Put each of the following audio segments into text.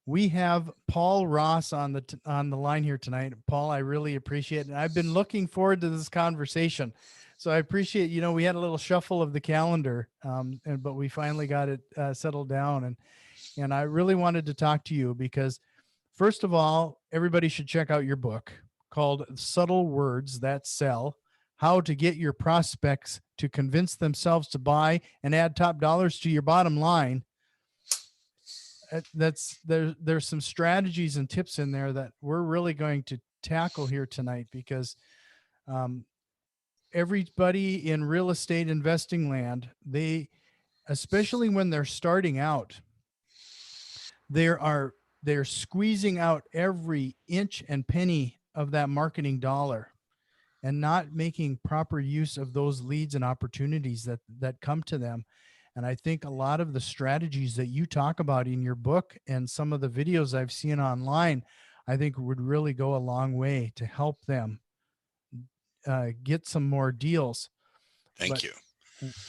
We have Paul Ross on the line here tonight. Paul, I really appreciate it. And I've been looking forward to this conversation. So I appreciate, we had a little shuffle of the calendar, but we finally got it settled down. And I really wanted to talk to you because, first of all, everybody should check out your book called Subtle Words That Sell: How to Get Your Prospects to Convince Themselves to Buy and Add Top Dollars to Your Bottom Line. There's some strategies and tips in there that we're really going to tackle here tonight because everybody in real estate investing land, especially when they're starting out, they're squeezing out every inch and penny of that marketing dollar and not making proper use of those leads and opportunities that come to them. And I think a lot of the strategies that you talk about in your book and some of the videos I've seen online, I think would really go a long way to help them get some more deals. Thank you.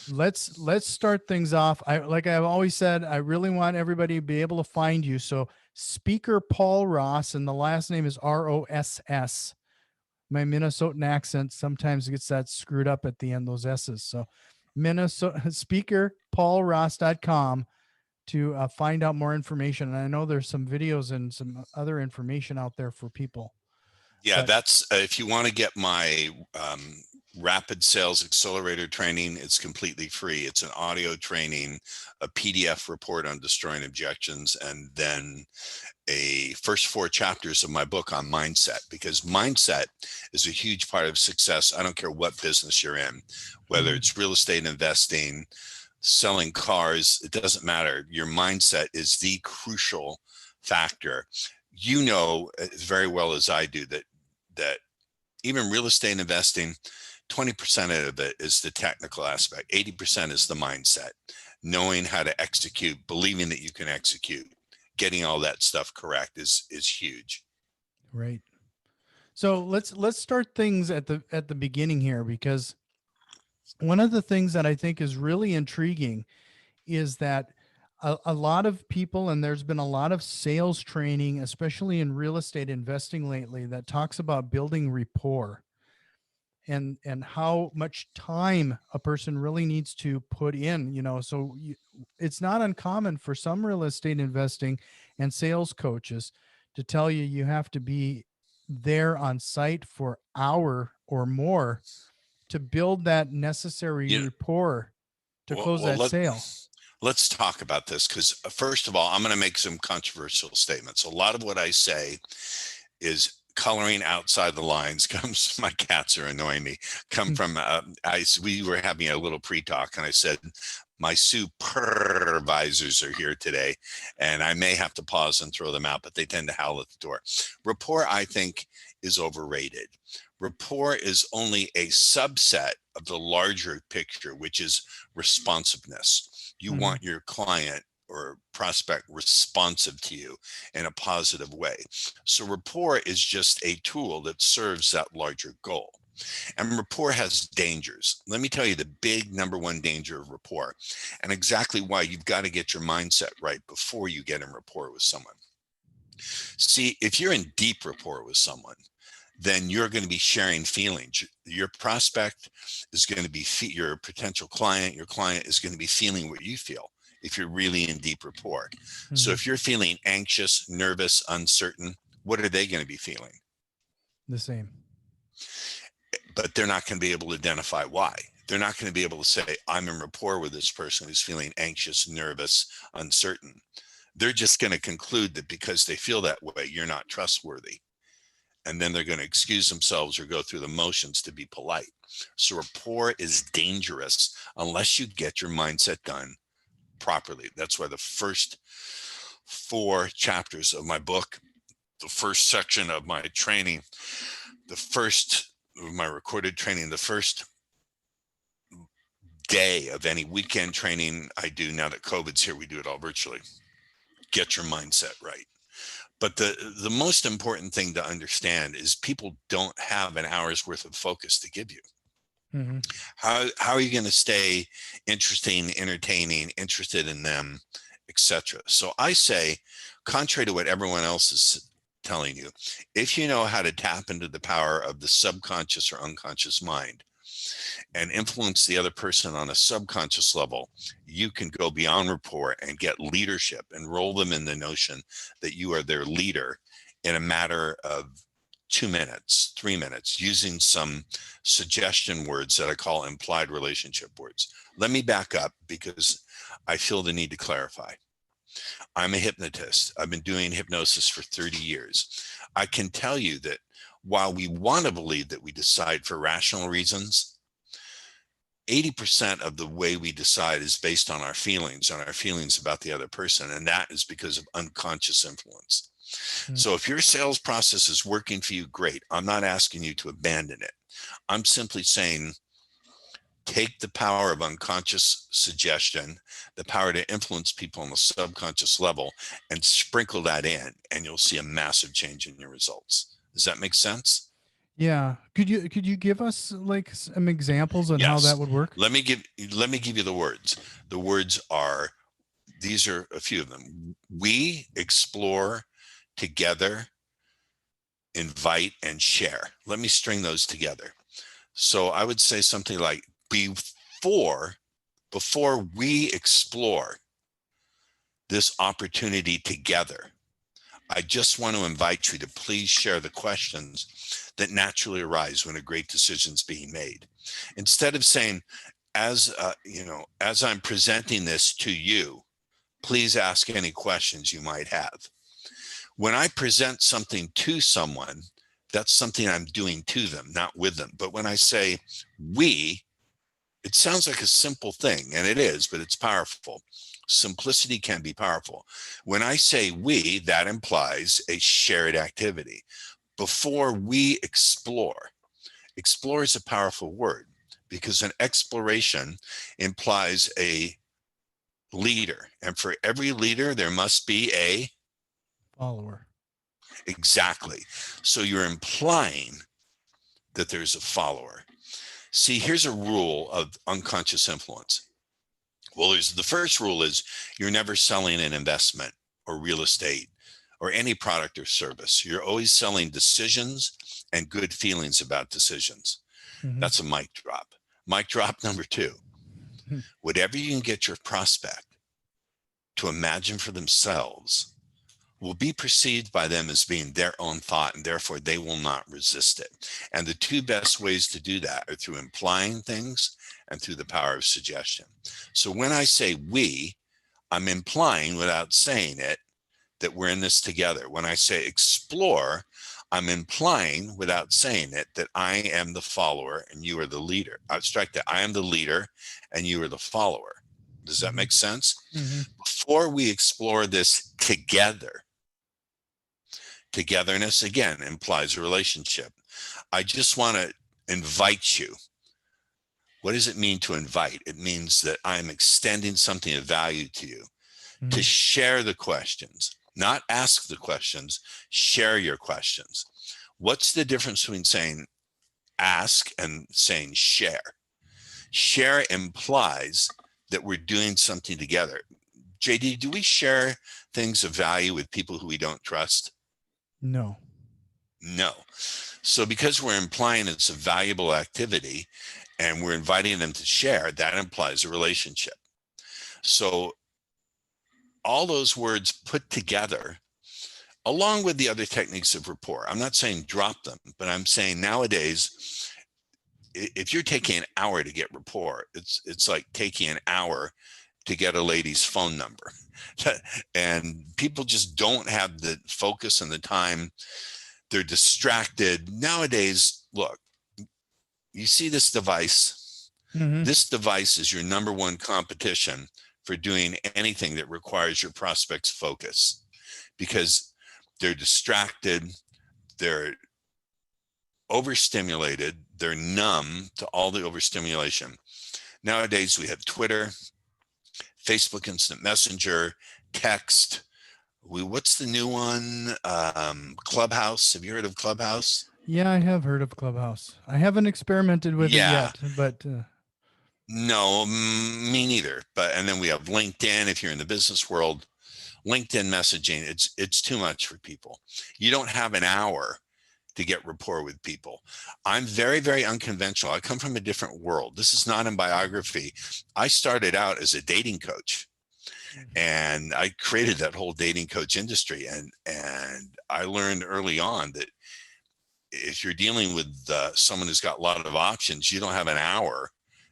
Let's start things off. Like I've always said, I really want everybody to be able to find you. So Speaker Paul Ross, and the last name is ROSS. My Minnesotan accent sometimes gets that screwed up at the end, those S's. So Minnesota Speaker PaulRoss.com to find out more information. And I know there's some videos and some other information out there for people. Yeah, that's if you want to get my rapid sales accelerator training, it's completely free. It's an audio training, a PDF report on destroying objections, and then a first 4 chapters of my book on mindset, because mindset is a huge part of success. I don't care what business you're in, whether it's real estate investing, selling cars, it doesn't matter. Your mindset is the crucial factor. You know as very well as I do that even real estate investing, 20% of it is the technical aspect. 80% is the mindset, knowing how to execute, believing that you can execute. Getting all that stuff correct is huge. Right. So let's start things at the beginning here, because one of the things that I think is really intriguing is that a lot of people, and there's been a lot of sales training, especially in real estate investing lately, that talks about building rapport and how much time a person really needs to put in, so it's not uncommon for some real estate investing and sales coaches to tell you have to be there on site for an hour or more to build that necessary rapport to close that sale. Let's talk about this, because first of all, I'm going to make some controversial statements. A lot of what I say is coloring outside the lines. My cats are annoying me. From we were having a little pre-talk, and I said my supervisors are here today, and I may have to pause and throw them out, but they tend to howl at the door. Rapport, I think, is overrated. Rapport is only a subset of the larger picture, which is responsiveness. You want your client or prospect responsive to you in a positive way. So rapport is just a tool that serves that larger goal. And rapport has dangers. Let me tell you the big number one danger of rapport, and exactly why you've got to get your mindset right before you get in rapport with someone. See, if you're in deep rapport with someone, then you're going to be sharing feelings. Your prospect is going to be your potential client. Your client is going to be feeling what you feel if you're really in deep rapport. So if you're feeling anxious, nervous, uncertain, what are they going to be feeling? The same. But they're not going to be able to identify why. They're not going to be able to say, I'm in rapport with this person who's feeling anxious, nervous, uncertain. They're just going to conclude that because they feel that way, you're not trustworthy. And then they're going to excuse themselves or go through the motions to be polite. So rapport is dangerous unless you get your mindset done properly. That's why the first 4 chapters of my book, the first section of my training, the first of my recorded training, the first day of any weekend training I do, now that COVID's here, we do it all virtually. Get your mindset right. But the most important thing to understand is people don't have an hour's worth of focus to give you. How are you going to stay interesting, entertaining, interested in them, etc. So I say, contrary to what everyone else is telling you, if you know how to tap into the power of the subconscious or unconscious mind and influence the other person on a subconscious level, you can go beyond rapport and get leadership, enroll them in the notion that you are their leader in a matter of 2 minutes, 3 minutes, using some suggestion words that I call implied relationship words. Let me back up because I feel the need to clarify. I'm a hypnotist. I've been doing hypnosis for 30 years. I can tell you that while we want to believe that we decide for rational reasons, 80% of the way we decide is based on our feelings about the other person. And that is because of unconscious influence. So if your sales process is working for you, great. I'm not asking you to abandon it. I'm simply saying, take the power of unconscious suggestion, the power to influence people on the subconscious level, and sprinkle that in, and you'll see a massive change in your results. Does that make sense? Yeah. Could you give us like some examples on how that Yes. would work? Let me give you the words. The words are, these are a few of them. We explore together, invite, and share. Let me string those together. So I would say something like, before we explore this opportunity together, I just want to invite you to please share the questions that naturally arise when a great decision is being made. Instead of saying, as I'm presenting this to you, please ask any questions you might have. When I present something to someone, that's something I'm doing to them, not with them. But when I say we, it sounds like a simple thing, and it is, but it's powerful. Simplicity can be powerful. When I say we, that implies a shared activity. Before we explore is a powerful word because an exploration implies a leader. And for every leader, there must be a Follower. Exactly. So you're implying that there's a follower. See, here's a rule of unconscious influence. Well, the first rule is you're never selling an investment or real estate or any product or service. You're always selling decisions and good feelings about decisions. Mhm. That's a mic drop. Mic drop number 2. Whatever you can get your prospect to imagine for themselves will be perceived by them as being their own thought, and therefore they will not resist it. And the two best ways to do that are through implying things and through the power of suggestion. So when I say we, I'm implying without saying it that we're in this together. When I say explore, I'm implying without saying it that I am the follower and you are the leader. I strike that I am the leader and you are the follower. Does that make sense? Mhm. Before we explore this together, togetherness again implies a relationship. I just want to invite you. What does it mean to invite? It means that I'm extending something of value to you, to share the questions, not ask the questions, share your questions. What's the difference between saying ask and saying share? Share implies that we're doing something together. JD, do we share things of value with people who we don't trust? No. No. So because we're implying it's a valuable activity and we're inviting them to share, that implies a relationship. So all those words put together, along with the other techniques of rapport, I'm not saying drop them, but I'm saying nowadays, if you're taking an hour to get rapport, it's like taking an hour to get a lady's phone number. And people just don't have the focus and the time. They're distracted. Nowadays, look, you see this device. This device is your number one competition for doing anything that requires your prospect's focus, because they're distracted, they're overstimulated, they're numb to all the overstimulation. Nowadays, we have Twitter, Facebook Instant Messenger, text. What's the new one? Clubhouse. Have you heard of Clubhouse? Yeah, I have heard of Clubhouse. I haven't experimented with it Yeah. yet, but No, me neither. But and then we have LinkedIn. If you're in the business world, LinkedIn messaging, it's too much for people. You don't have an hour to get rapport with people. I'm very, very unconventional. I come from a different world. This is not in biography. I started out as a dating coach, and I created that whole dating coach industry. And I learned early on that if you're dealing with someone who's got a lot of options, you don't have an hour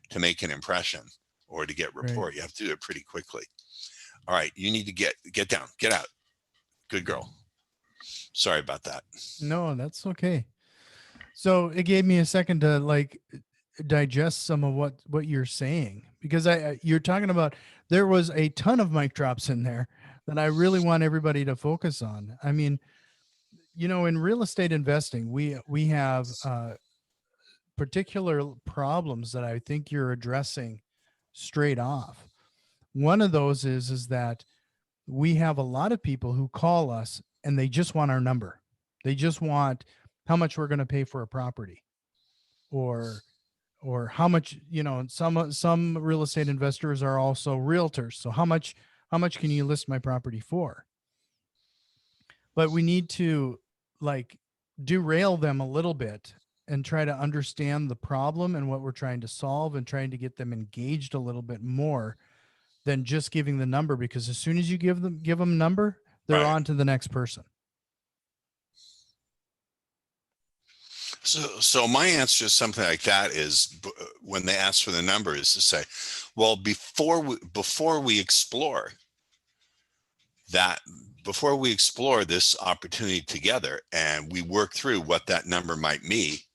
to make an impression or to get Right. rapport. You have to do it pretty quickly. All right, you need to get down, get out. Good girl. Sorry about that. No, that's okay. So it gave me a second to like digest some of what you're saying, because you're talking about, there was a ton of mic drops in there that I really want everybody to focus on. I mean, in real estate investing, we have particular problems that I think you're addressing straight off. One of those is that we have a lot of people who call us and they just want our number. They just want how much we're going to pay for a property, or how much, some real estate investors are also realtors. So how much can you list my property for? But we need to like derail them a little bit and try to understand the problem and what we're trying to solve, and trying to get them engaged a little bit more than just giving the number, because as soon as you give them a number, they're Right. on to the next person. So my answer to something like that is, when they ask for the number, is to say, well, before we explore that, before we explore this opportunity together and we work through what that number might be,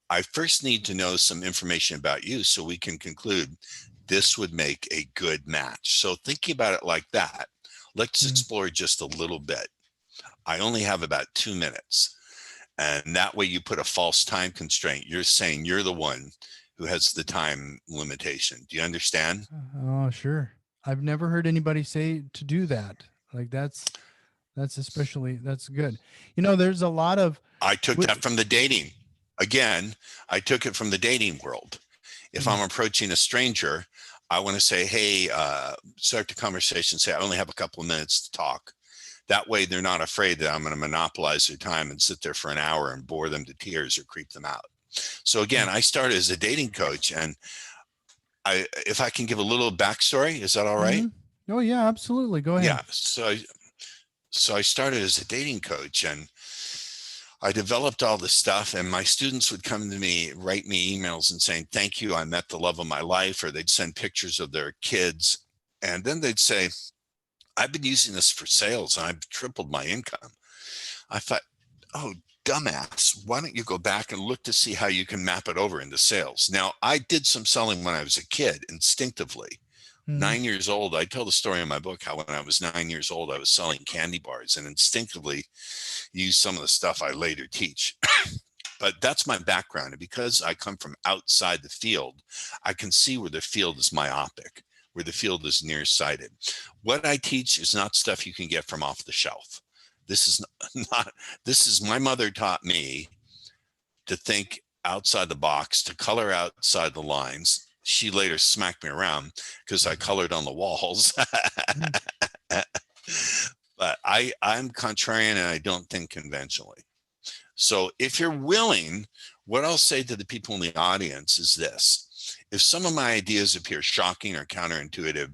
I first need to know some information about you so we can conclude this would make a good match. So thinking about it like that, let's explore just a little bit. I only have about 2 minutes. And that way you put a false time constraint. You're saying you're the one who has the time limitation. Do you understand? Oh, sure. I've never heard anybody say to do that. Like that's good. There's a lot of, I took that from the dating. Again, I took it from the dating world. If I'm approaching a stranger, I want to say, hey, start the conversation, say, I only have a couple of minutes to talk. That way they're not afraid that I'm going to monopolize their time and sit there for an hour and bore them to tears or creep them out. So again, I started as a dating coach, and if I can give a little backstory, is that all right? Oh yeah, absolutely. Go ahead. Yeah. So I started as a dating coach, and I developed all this stuff, and my students would come to me, write me emails and saying, thank you, I met the love of my life, or they'd send pictures of their kids. And then they'd say, I've been using this for sales and I've tripled my income. I thought, oh, dumbass, why don't you go back and look to see how you can map it over into sales? Now, I did some selling when I was a kid instinctively. 9 years old, I tell the story in my book how when I was 9 years old, I was selling candy bars and instinctively used some of the stuff I later teach. But that's my background. And because I come from outside the field, I can see where the field is myopic, where the field is nearsighted. What I teach is not stuff you can get from off the shelf. This is my mother taught me to think outside the box, to color outside the lines. She later smacked me around because I colored on the walls. But I'm contrarian and I don't think conventionally. So if you're willing, what I'll say to the people in the audience is this. If some of my ideas appear shocking or counterintuitive,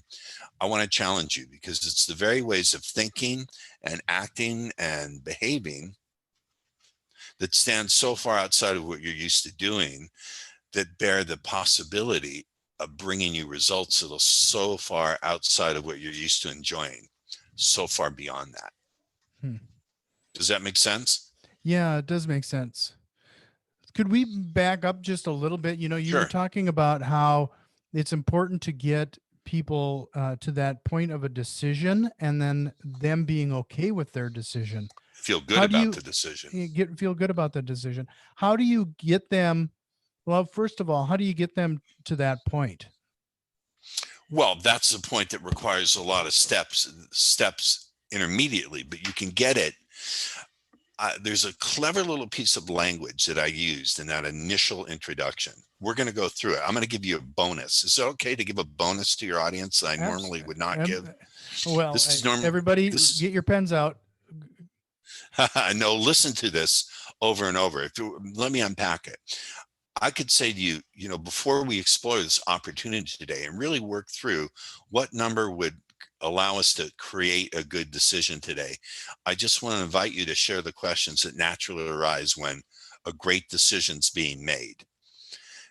I want to challenge you, because it's the very ways of thinking and acting and behaving that stand so far outside of what you're used to doing that bear the possibility of bringing you results that are so far outside of what you're used to enjoying, so far beyond that. Does that make sense? Yeah, it does make sense. Could we back up just a little bit? You Sure. were talking about how it's important to get people to that point of a decision, and then them being okay with their decision. Feel good How do about you the decision. feel good about the decision? How do you get them? Well, first of all, how do you get them to that point? Well, that's the point that requires a lot of steps intermediately, but you can get it. there's a clever little piece of language that I used in that initial introduction. We're going to go through it. I'm going to give you a bonus. Is it okay to give a bonus to your audience that I Abs- normally would not ab- give? well, This is normal. everybody This is get your pens out. no, listen to this over and over. Let me unpack it. I could say to you, before we explore this opportunity today and really work through what number would allow us to create a good decision today, I just want to invite you to share the questions that naturally arise when a great decision's being made.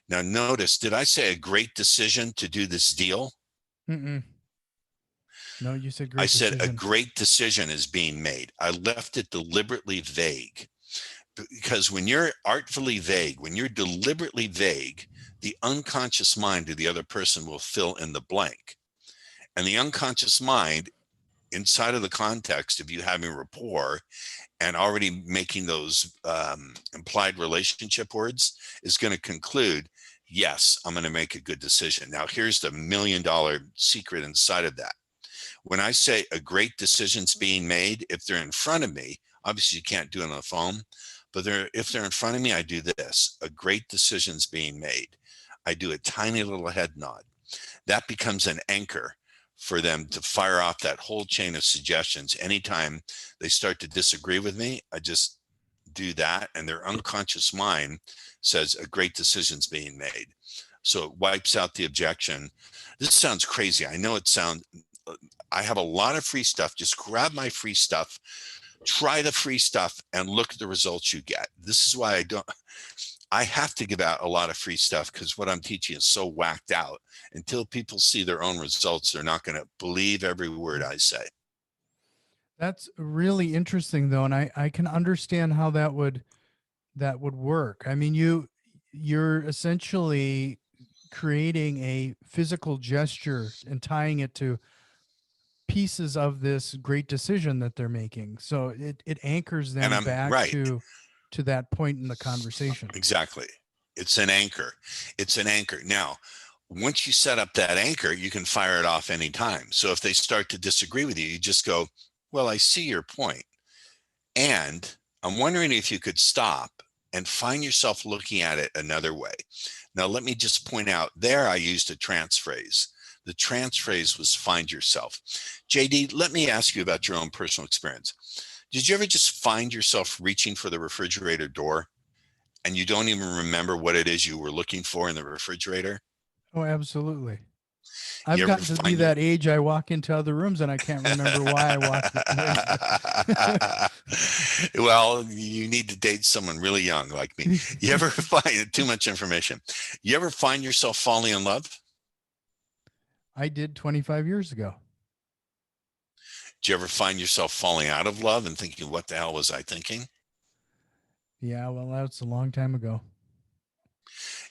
Now, notice, did I say a great decision to do this deal? Mm-mm. No, you said I great said a decision. great decision is being made. I left it deliberately vague. Because when you're artfully vague, when you're deliberately vague, the unconscious mind of the other person will fill in the blank. And the unconscious mind, inside of the context of you having rapport and already making those implied relationship words, is going to conclude, yes, I'm going to make a good decision. Now, here's the $1 million secret inside of that. When I say a great decision's being made, if they're in front of me, obviously you can't do it on the phone, but if they're in front of me, I do this. A great decision's being made. I do a tiny little head nod. That becomes an anchor for them to fire off that whole chain of suggestions. Anytime they start to disagree with me, I just do that, and their unconscious mind says a great decision's being made. So it wipes out the objection. This sounds crazy. I know it sounds, I have a lot of free stuff. Just grab my free stuff, try the free stuff, and look at the results you get. This is why I have to give out a lot of free stuff, because what I'm teaching is so whacked out. Until people see their own results, they're not going to believe every word I say. That's really interesting, though, and I can understand how that would work. I mean, you're essentially creating a physical gesture and tying it to pieces of this great decision that they're making. So it anchors And them I'm back right. to that point in the conversation. Exactly. It's an anchor. It's an anchor. Now, once you set up that anchor, you can fire it off anytime. So if they start to disagree with you, you just go, well, I see your point. And I'm wondering if you could stop and find yourself looking at it another way. Now, let me just point out there, I used a trance phrase. The trance phrase was find yourself. JD, let me ask you about your own personal experience. Did you ever just find yourself reaching for the refrigerator door and you don't even remember what it is you were looking for in the refrigerator? Oh, absolutely. You I've ever gotten to be find your that age. I walk into other rooms and I can't remember why I walked in. Well, you need to date someone really young like me. You ever find too much information? You ever find yourself falling in love? I did 25 years ago. Do you ever find yourself falling out of love and thinking, what the hell was I thinking? Yeah, well, that's a long time ago.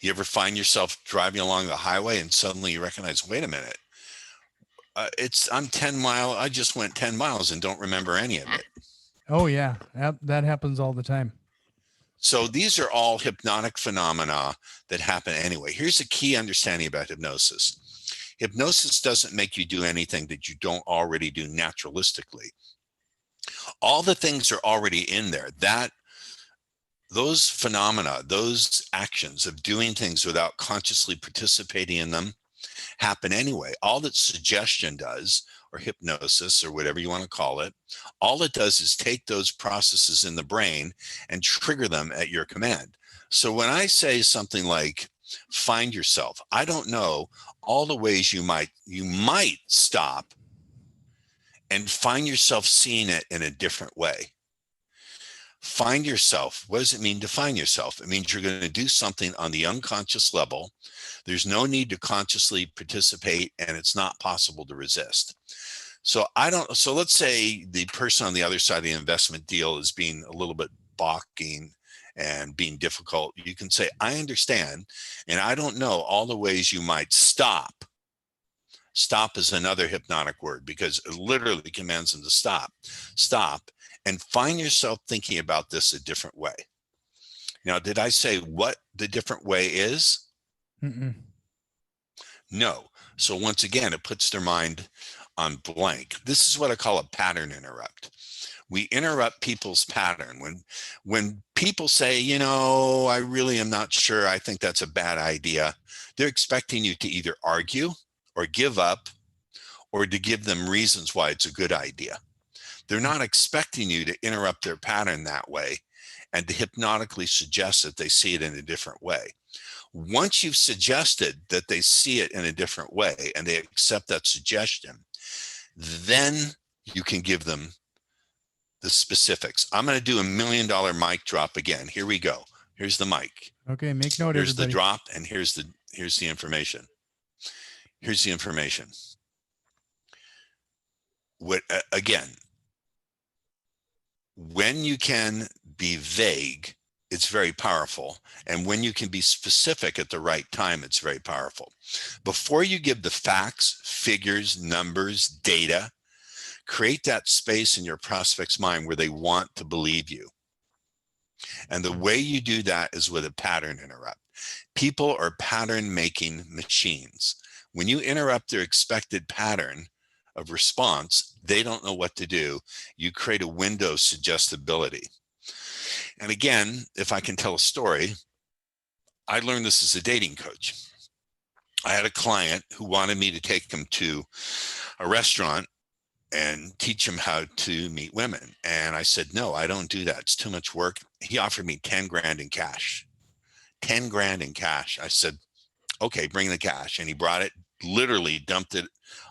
You ever find yourself driving along the highway and suddenly you recognize, wait a minute, I just went 10 miles and don't remember any of it. Oh, yeah, that happens all the time. So these are all hypnotic phenomena that happen anyway. Here's a key understanding about hypnosis. Hypnosis doesn't make you do anything that you don't already do naturalistically. All the things are already in there. Those phenomena, those actions of doing things without consciously participating in them happen anyway. All that suggestion does, or hypnosis, or whatever you want to call it, all it does is take those processes in the brain and trigger them at your command. So when I say something like, find yourself, I don't know all the ways you might stop and find yourself seeing it in a different way. Find yourself. What does it mean to find yourself? It means you're going to do something on the unconscious level. There's no need to consciously participate, and it's not possible to resist. So let's say the person on the other side of the investment deal is being a little bit balking and being difficult. You can say, I understand, and I don't know all the ways you might stop. Stop is another hypnotic word because it literally commands them to stop. Stop. And find yourself thinking about this a different way. Now, did I say what the different way is? Mm-mm. No. So once again, it puts their mind on blank. This is what I call a pattern interrupt. We interrupt people's pattern. When people say, you know, I really am not sure, I think that's a bad idea, they're expecting you to either argue or give up or to give them reasons why it's a good idea. They're not expecting you to interrupt their pattern that way and to hypnotically suggest that they see it in a different way. Once you've suggested that they see it in a different way and they accept that suggestion, then you can give them the specifics. I'm going to do $1 million mic drop again. Here we go. Here's the mic. Okay, make note, Here's everybody. the drop, and here's the information. Here's the information. Again, when you can be vague, it's very powerful. And when you can be specific at the right time, it's very powerful. Before you give the facts, figures, numbers, data, create that space in your prospect's mind where they want to believe you. And the way you do that is with a pattern interrupt. People are pattern making machines. When you interrupt their expected pattern of response, they don't know what to do. You create a window of suggestibility. And again, if I can tell a story, I learned this as a dating coach. I had a client who wanted me to take him to a restaurant and teach him how to meet women. And I said, no, I don't do that. It's too much work. He offered me 10 grand in cash. 10 grand in cash. I said, okay, bring the cash. And he brought it, literally dumped it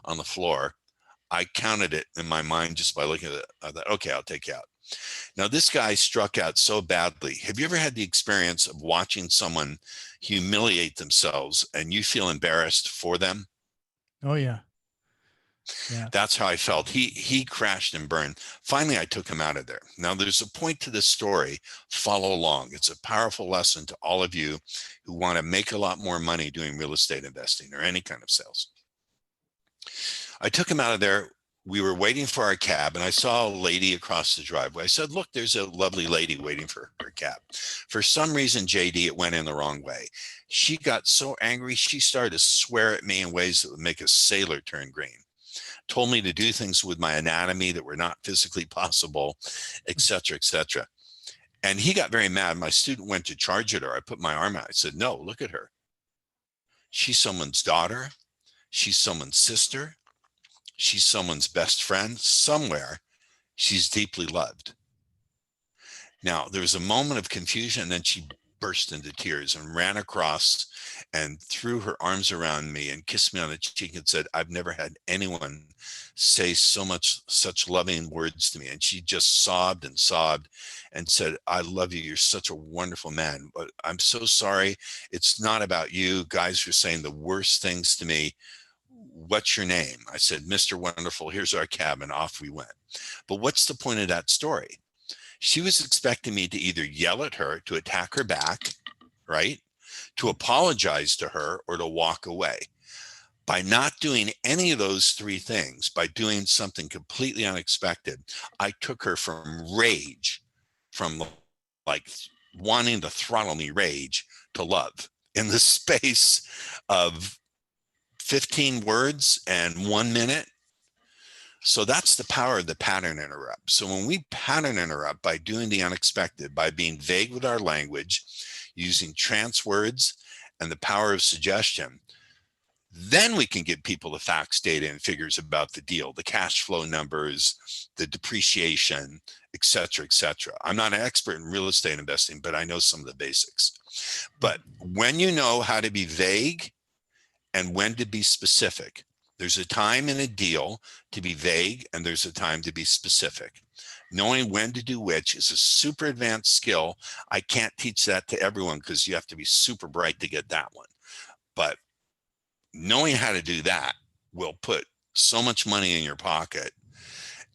on the floor. I counted it in my mind just by looking at it. I thought, okay, I'll take you out. Now, this guy struck out so badly. Have you ever had the experience of watching someone humiliate themselves and you feel embarrassed for them? Oh, yeah. Yeah. That's how I felt. He crashed and burned. Finally, I took him out of there. Now, there's a point to this story. Follow along. It's a powerful lesson to all of you who want to make a lot more money doing real estate investing or any kind of sales. I took him out of there. We were waiting for our cab, and I saw a lady across the driveway. I said, look, there's a lovely lady waiting for her cab. For some reason, JD, it went in the wrong way. She got so angry, she started to swear at me in ways that would make a sailor turn green. Told me to do things with my anatomy that were not physically possible, et cetera, et cetera. And he got very mad. My student went to charge at her. I put my arm out. I said, no, look at her. She's someone's daughter. She's someone's sister. She's someone's best friend. Somewhere, she's deeply loved. Now, there was a moment of confusion, and then she burst into tears and ran across and threw her arms around me and kissed me on the cheek and said, I've never had anyone say such loving words to me. And she just sobbed and said, I love you. You're such a wonderful man, but I'm so sorry. It's not about you. Guys are saying the worst things to me. What's your name? I said, Mr. Wonderful, here's our cab, and off we went. But what's the point of that story? She was expecting me to either yell at her, to attack her back, right? To apologize to her, or to walk away. By not doing any of those three things, by doing something completely unexpected, I took her from rage, from like wanting to throttle me rage, to love in the space of 15 words and 1 minute. So that's the power of the pattern interrupt. So when we pattern interrupt by doing the unexpected, by being vague with our language, using trance words and the power of suggestion, then we can give people the facts, data, and figures about the deal, the cash flow numbers, the depreciation, et cetera, et cetera. I'm not an expert in real estate investing, but I know some of the basics. But when you know how to be vague and when to be specific, there's a time in a deal to be vague and there's a time to be specific. Knowing when to do which is a super advanced skill. I can't teach that to everyone because you have to be super bright to get that one. But knowing how to do that will put so much money in your pocket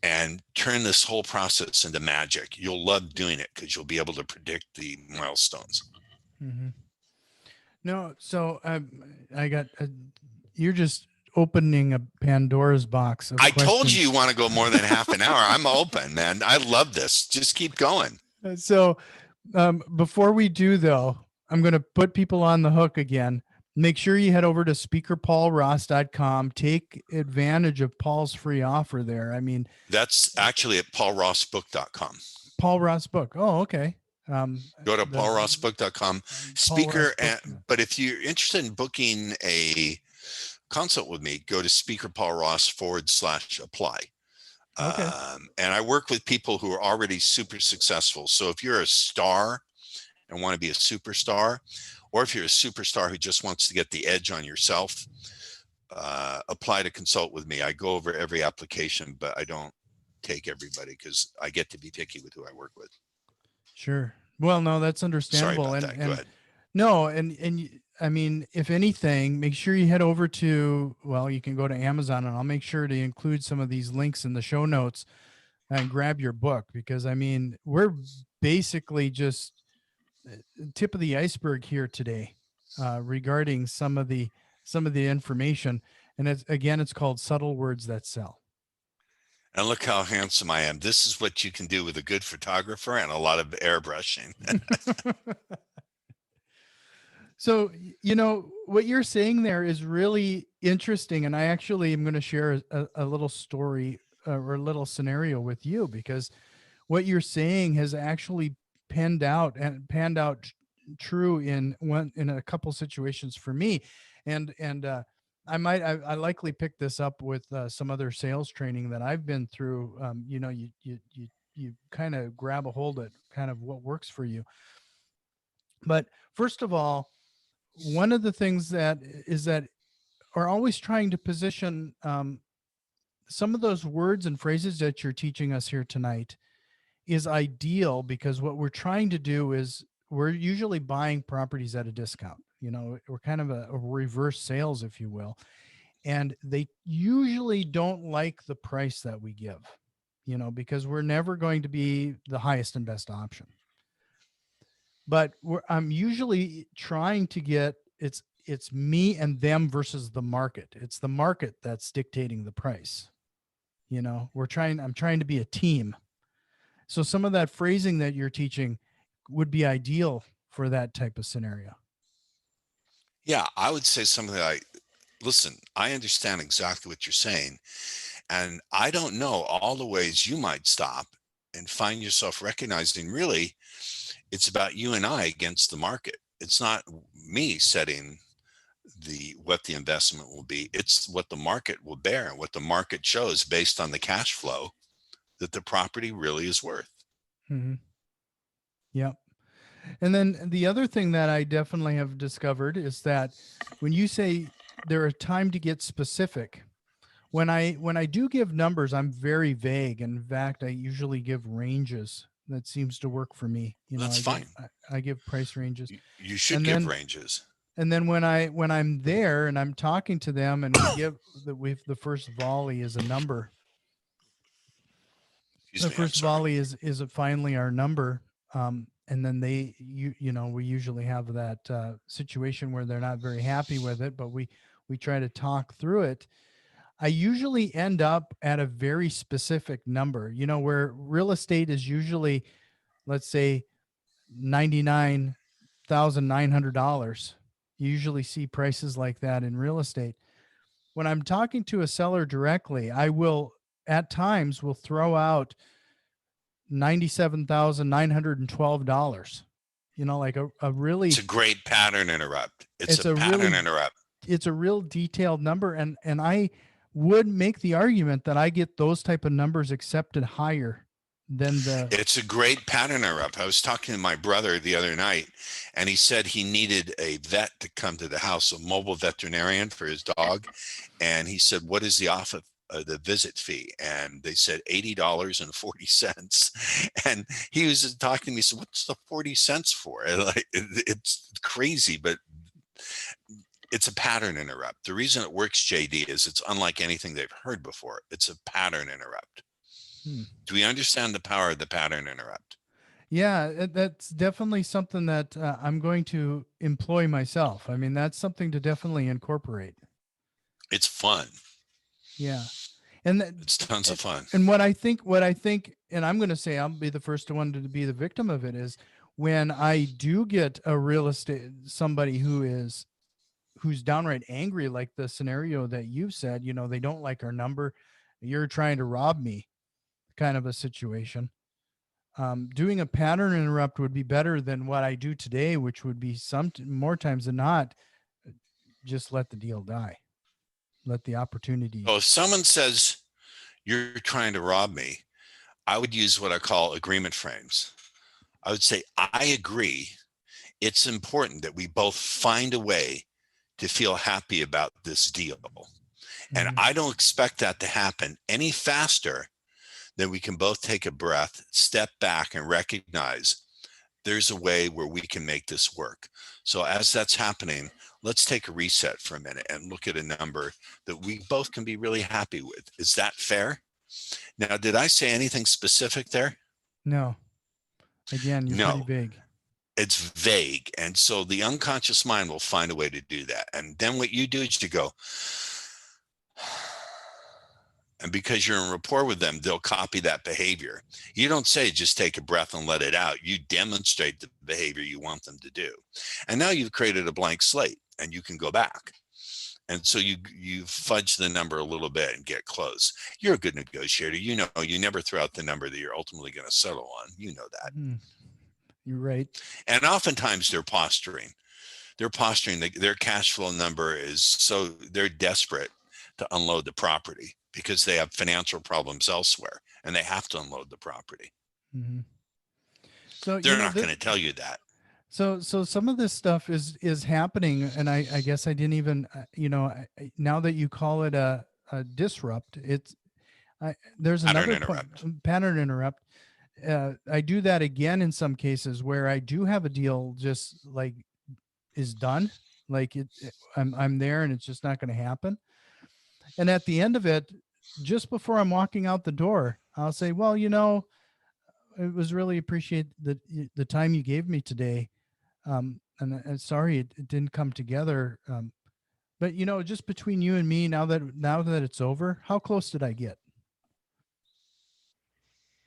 and turn this whole process into magic. You'll love doing it because you'll be able to predict the milestones. Mm-hmm. No, so I got, you're just opening a Pandora's box of questions. Told you want to go more than half an hour. I'm open, man. I love this. Just keep going. So before we do, though, I'm going to put people on the hook again. Make sure you head over to speakerpaulross.com. Take advantage of Paul's free offer there. I mean, That's actually at paulrossbook.com. Paul Ross book. Oh, okay. Go to The paulrossbook.com. Paul Ross Speaker, book. but if you're interested in booking a consult with me, go to speakerpaulross.com/apply. Okay. And I work with people who are already super successful. So if you're a star and want to be a superstar, or if you're a superstar who just wants to get the edge on yourself, apply to consult with me. I go over every application, but I don't take everybody because I get to be picky with who I work with. Sure. Well, no, that's Sorry understandable. about that. Go ahead. No, and I mean, if anything, make sure you head over to, well, you can go to Amazon, and I'll make sure to include some of these links in the show notes and grab your book, because I mean, we're basically just tip of the iceberg here today regarding some of the information. And it's called Subtle Words That Sell. And look how handsome I am. This is what you can do with a good photographer and a lot of airbrushing. So, you know, what you're saying there is really interesting. And I actually am going to share a little story or a little scenario with you, because what you're saying has actually panned out true in a couple situations for me. And I likely picked this up with some other sales training that I've been through. You know, you kind of grab a hold at kind of what works for you. But first of all, one of the things that are always trying to position some of those words and phrases that you're teaching us here tonight is ideal, because what we're trying to do is we're usually buying properties at a discount. You know, we're kind of a reverse sales, if you will. And they usually don't like the price that we give, you know, because we're never going to be the highest and best option. But I'm usually trying to get it's me and them versus the market. It's the market that's dictating the price. You know, I'm trying to be a team. So some of that phrasing that you're teaching would be ideal for that type of scenario. Yeah, I would say something like, listen, I understand exactly what you're saying. And I don't know all the ways you might stop and find yourself recognizing really it's about you and I against the market. It's not me setting what the investment will be. It's what the market will bear and what the market shows based on the cash flow that the property really is worth. Mm-hmm. Yep. And then the other thing that I definitely have discovered is that when you say there are time to get specific, when I do give numbers, I'm very vague. In fact, I usually give ranges. That seems to work for me. You know, That's fine. I give price ranges. You should And give then ranges. and then when I'm there and I'm talking to them, and the first volley is a number. Excuse me, I'm First sorry. volley is finally our number. And then you know, we usually have that situation where they're not very happy with it, but we try to talk through it. I usually end up at a very specific number, you know, where real estate is usually, let's say, $99,900. You usually see prices like that in real estate. When I'm talking to a seller directly, I will at times will throw out $97,912. You know, like a really, It's a great pattern interrupt. It's a pattern really, interrupt. it's a real detailed number. And I would make the argument that I get those type of numbers accepted higher than It's a great pattern interrupt. I was talking to my brother the other night, and he said he needed a vet to come to the house, a mobile veterinarian for his dog. And he said, "What is the visit fee?" And they said $80.40. And he was talking to me. He said, "What's the 40 cents for?" And like, it's crazy, but it's a pattern interrupt. The reason it works, JD, is it's unlike anything they've heard before. It's a pattern interrupt. Do we understand the power of the pattern interrupt? Yeah, that's definitely something that I'm going to employ myself. I mean, that's something to definitely incorporate. It's fun. Yeah. And it's tons of fun. And what I think, and I'm going to say I'll be the first one to be the victim of it, is when I do get a real estate, somebody who is who's downright angry, like the scenario that you've said, they don't like our number, you're trying to rob me, kind of a situation. Doing a pattern interrupt would be better than what I do today, which would be some more times than not, just let the deal die, let the opportunity. So if someone says, you're trying to rob me, I would use what I call agreement frames. I would say, I agree. It's important that we both find a way to feel happy about this deal. And Mhm. I don't expect that to happen any faster than we can both take a breath, step back, and recognize there's a way where we can make this work. So as that's happening, let's take a reset for a minute and look at a number that we both can be really happy with. Is that fair? Now, did I say anything specific there? No, again, you're pretty No, vague. it's vague. And so the unconscious mind will find a way to do that. And then what you do is you go, and because you're in rapport with them, they'll copy that behavior. You don't say, just take a breath and let it out. You demonstrate the behavior you want them to do. And now you've created a blank slate and you can go back. And so you fudge the number a little bit and get close. You're a good negotiator. You know, you never throw out the number that you're ultimately going to settle on. You know that. You're right. And oftentimes they're posturing. They're posturing. Their cash flow number is so they're desperate to unload the property because they have financial problems elsewhere and they have to unload the property. Mm-hmm. So, They're not going to tell you that. So some of this stuff is happening, and I guess I didn't even now that you call it a disrupt, there's Pattern another interrupt. pattern interrupt. I do that again in some cases where I do have a deal just like is done, like I'm there and it's just not going to happen. And at the end of it, just before I'm walking out the door, I'll say, well, it was really appreciate the time you gave me today. And sorry it didn't come together. But just between you and me, now that it's over, how close did I get?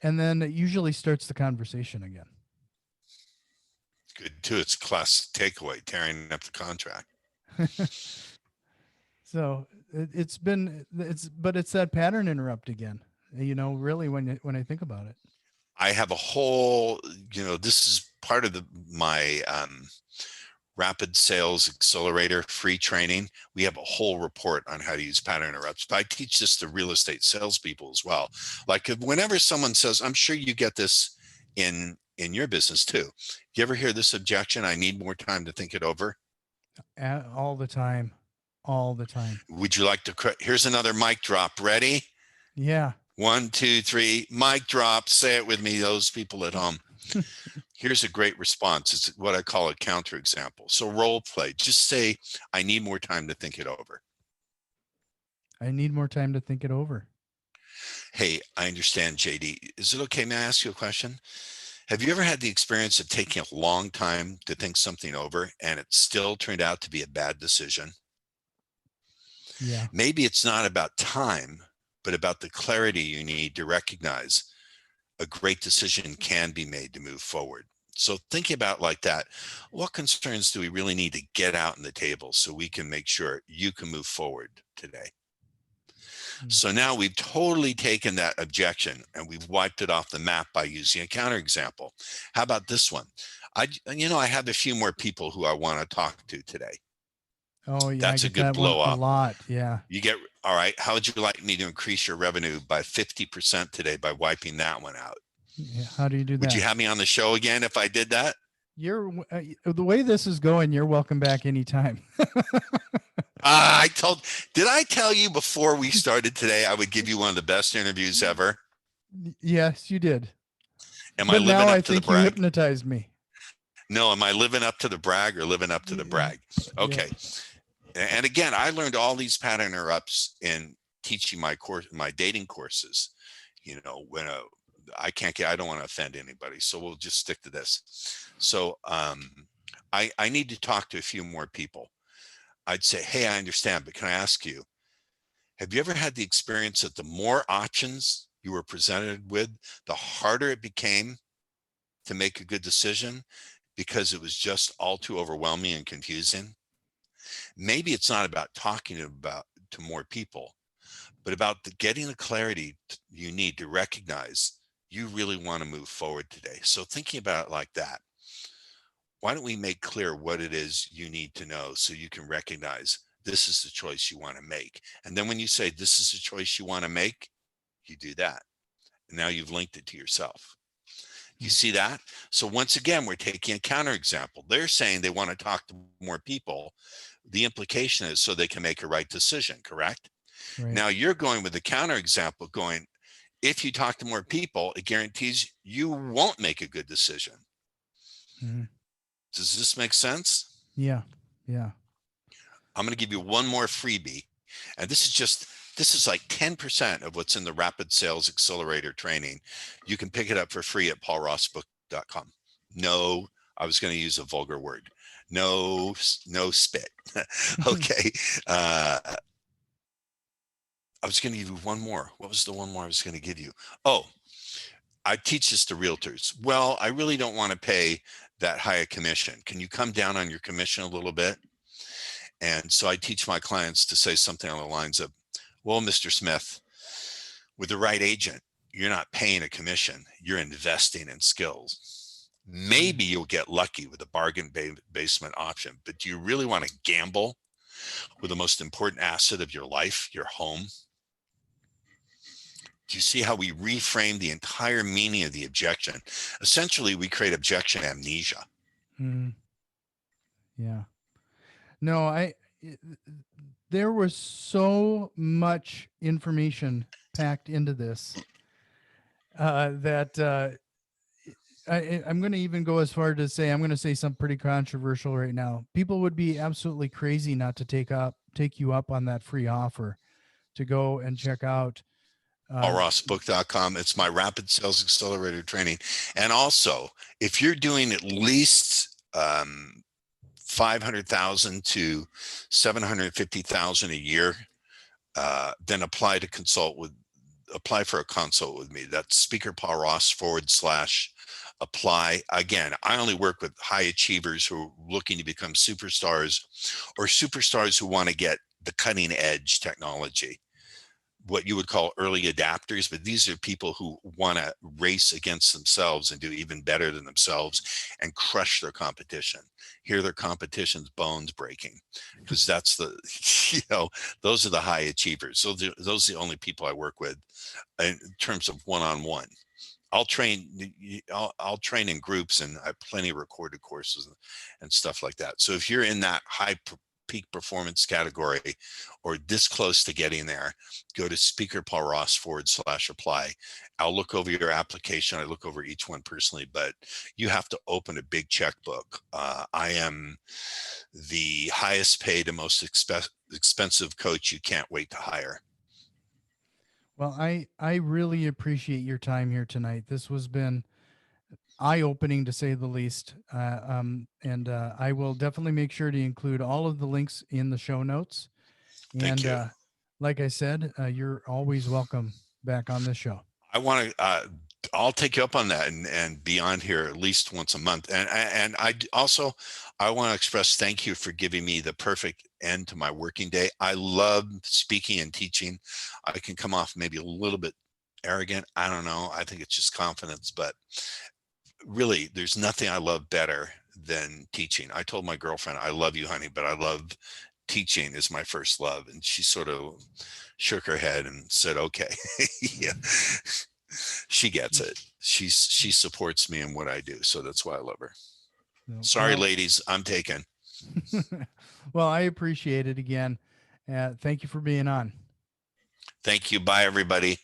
And then it usually starts the conversation again. Good too. It's class takeaway, tearing up the contract. So it's that pattern interrupt again. Really when I think about it. I have a whole, this is part of my Rapid Sales Accelerator free training. We have a whole report on how to use pattern interrupts. But I teach this to real estate salespeople as well. Like whenever someone says, I'm sure you get this in your business too. You ever hear this objection? I need more time to think it over. All the time. All the time. Would you like to? Here's another mic drop. Ready? Yeah. 1, 2, 3. Mic drop. Say it with me, those people at home. Here's a great response. It's what I call a counterexample. So role play. Just say, I need more time to think it over. I need more time to think it over. Hey, I understand, JD. Is it okay? May I ask you a question? Have you ever had the experience of taking a long time to think something over and it still turned out to be a bad decision? Yeah. Maybe it's not about time, but about the clarity you need to recognize a great decision can be made to move forward. So thinking about like that, what concerns do we really need to get out on the table so we can make sure you can move forward today? So now we've totally taken that objection and we've wiped it off the map by using a counterexample. How about this one? I have a few more people who I want to talk to today. Oh yeah, That's I a get good that one blow a up. lot. Yeah. All right. How would you like me to increase your revenue by 50% today by wiping that one out? Yeah. How do you do that? Would you have me on the show again if I did that? You're the way this is going, you're welcome back anytime. Did I tell you before we started today, I would give you one of the best interviews ever? Yes, you did. Am But I living now I up to the think you brag? hypnotized me. No, am I living up to the brag or living up to the brag? Okay. Yeah. And again, I learned all these pattern interrupts in teaching my dating courses. When I don't want to offend anybody, so we'll just stick to this. So I need to talk to a few more people. I'd say, hey, I understand, but can I ask you, have you ever had the experience that the more options you were presented with, the harder it became to make a good decision because it was just all too overwhelming and confusing? Maybe it's not about talking about to more people, but about getting the clarity you need to recognize you really want to move forward today. So thinking about it like that, why don't we make clear what it is you need to know so you can recognize this is the choice you want to make. And then when you say this is the choice you want to make, you do that. And now you've linked it to yourself. You see that? So once again, we're taking a counterexample. They're saying they want to talk to more people. The implication is so they can make a right decision, correct? Right. Now you're going with the counterexample going, if you talk to more people, it guarantees you won't make a good decision. Mm-hmm. Does this make sense? Yeah. Yeah. I'm going to give you one more freebie. And this is like 10% of what's in the Rapid Sales Accelerator training. You can pick it up for free at paulrossbook.com. No, I was going to use a vulgar word. No spit. Okay. I was going to give you one more. What was the one more I was going to give you? Oh, I teach this to realtors. Well, I really don't want to pay that high a commission. Can you come down on your commission a little bit? And so I teach my clients to say something on the lines of, well, Mr. Smith, with the right agent, you're not paying a commission, you're investing in skills. Maybe you'll get lucky with a bargain basement option, but do you really want to gamble with the most important asset of your life, your home? Do you see how we reframe the entire meaning of the objection? Essentially, we create objection amnesia. Mm-hmm. Yeah. No, there was so much information packed into this that I'm going to even go as far to say, I'm going to say something pretty controversial right now. People would be absolutely crazy not to take you up on that free offer to go and check out. paulrossbook.com. It's my Rapid Sales Accelerator training. And also, if you're doing at least 500,000 to 750,000 a year, then apply for a consult with me. That's speakerpaulross.com/apply. Again, I only work with high achievers who are looking to become superstars, or superstars who want to get the cutting edge technology, what you would call early adapters, but these are people who want to race against themselves and do even better than themselves and crush their competition. Hear their competition's bones breaking, because that's those are the high achievers. So those are the only people I work with in terms of one-on-one. I'll train in groups, and I have plenty of recorded courses and stuff like that. So if you're in that high peak performance category or this close to getting there, go to speakerpaulross.com/apply. I'll look over your application. I look over each one personally, but you have to open a big checkbook. I am the highest paid and most expensive coach you can't wait to hire. Well, I really appreciate your time here tonight. This has been eye-opening to say the least. And I will definitely make sure to include all of the links in the show notes. Thank you. Like I said, you're always welcome back on this show. I want to, I'll take you up on that and be on here at least once a month. And I want to express thank you for giving me the perfect end to my working day. I love speaking and teaching. I can come off maybe a little bit arrogant. I don't know. I think it's just confidence, but really there's nothing I love better than teaching. I told my girlfriend, I love you, honey, but I love teaching is my first love. And she sort of shook her head and said, okay. Yeah. She gets it. She supports me in what I do. So that's why I love her. Sorry, ladies, I'm taken. Well, I appreciate it again. Thank you for being on. Thank you. Bye, everybody.